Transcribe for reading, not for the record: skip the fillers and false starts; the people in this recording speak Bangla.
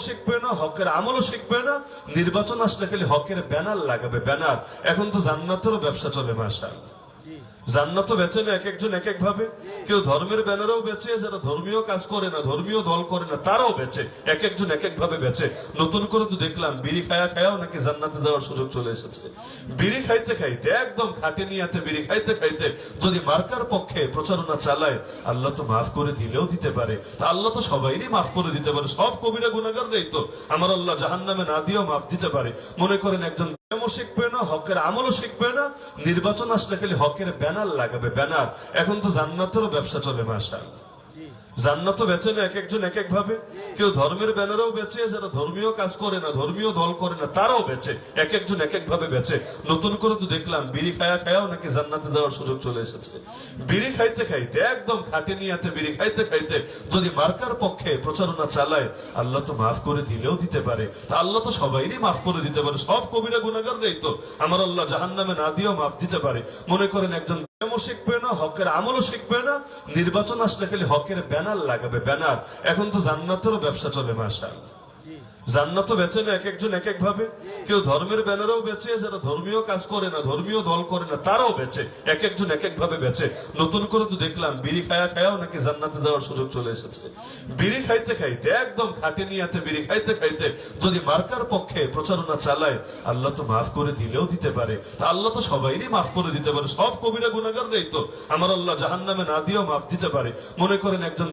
শিখবে না, হকের আমলও শিখবে না, নির্বাচন আসলে খালি হকের ব্যানার লাগাবে, ব্যানার। এখন তো জান্নাতেরও ব্যবসা চলে মাশাআল্লাহ। জান্নাত বেচে না এক একজন এক এক ভাবে। কেউ ধর্মের ব্যানারও বেচে, যারা ধর্মীয় কাজ করে না, ধর্মীয় দল করে না, তারাও বেচে, এক একজন এক এক ভাবে বেচে। নতুন করে তো দেখলাম বিড়ি খায়াও নাকি জান্নাতে যাওয়ার সুযোগ চলে এসেছে। বিড়ি খাইতে খাইতে, একদম খাটে নিয়াতে বিড়ি খাইতে খাইতে যদি মার্কার পক্ষে প্রচারণা চালায়, আল্লাহ তো মাফ করে দিলেও দিতে পারে। তা আল্লাহ তো সবাইরই মাফ করে দিতে পারে, সব কবিরা গুনাহগার নেই তো আমার আল্লাহ জাহান্নামে না দিয়েও মাফ দিতে পারে। মনে করেন একজন শিখবে না, হকের আমলও শিখবে না, নির্বাচন আসলে খালি হকের ব্যানার লাগাবে, ব্যানার। এখন তো জান্নাতেরও ব্যবসা চলে মাশাআল্লাহ। জান্নাত বেচে না এক একজন এক এক ভাবে। কেউ ধর্মের ব্যানারও বেচে, যারা ধর্মীয় কাজ করে না, ধর্মীয় দল করে না, তারাও বেচে, এক একজন এক এক ভাবে বেচে। নতুন করে তো দেখলাম বিড়ি খায়াও নাকি জান্নাতে যাওয়ার সুযোগ চলে এসেছে। বিড়ি খাইতে খাইতে, একদম খাটে নিয়াতে বিড়ি খাইতে খাইতে যদি মার্কার পক্ষে প্রচারণা চালায়, আল্লাহ তো মাফ করে দিলেও দিতে পারে। তা আল্লাহ তো সবাইরই মাফ করে দিতে পারে, সব কবিরা গুনাহগার নেই তো আমার আল্লাহ জাহান্নামে না দিয়েও মাফ দিতে পারে। মনে করেন একজন শিখবে না, হকের আমলও শিখবে না, নির্বাচন আসলে খালি হকের ব্যানার লাগাবে, ব্যানার। এখন তো জান্নাতেরও ব্যবসা চলে মাশাআল্লাহ। জান্নাত বেচে না এক একজন এক এক ভাবে। কেউ ধর্মের ব্যানারও বেচে, যারা ধর্মীয় কাজ করে না, ধর্মীয় দল করে না, তারাও বেচে, এক একজন এক এক ভাবে বেচে। নতুন করে তো দেখলাম বিড়ি খায়াও নাকি জান্নাতে যাওয়ার সুযোগ চলে এসেছে। বিড়ি খাইতে খাইতে, একদম খাটে নিয়াতে বিড়ি খাইতে খাইতে যদি মার্কার পক্ষে প্রচারণা চালায়, আল্লাহ তো মাফ করে দিলেও দিতে পারে। তা আল্লাহ তো সবাইরই মাফ করে দিতে পারে, সব কবিরা গুনাহগার নেই তো আমার আল্লাহ জাহান্নামে না দিয়েও মাফ দিতে পারে। মনে করেন একজন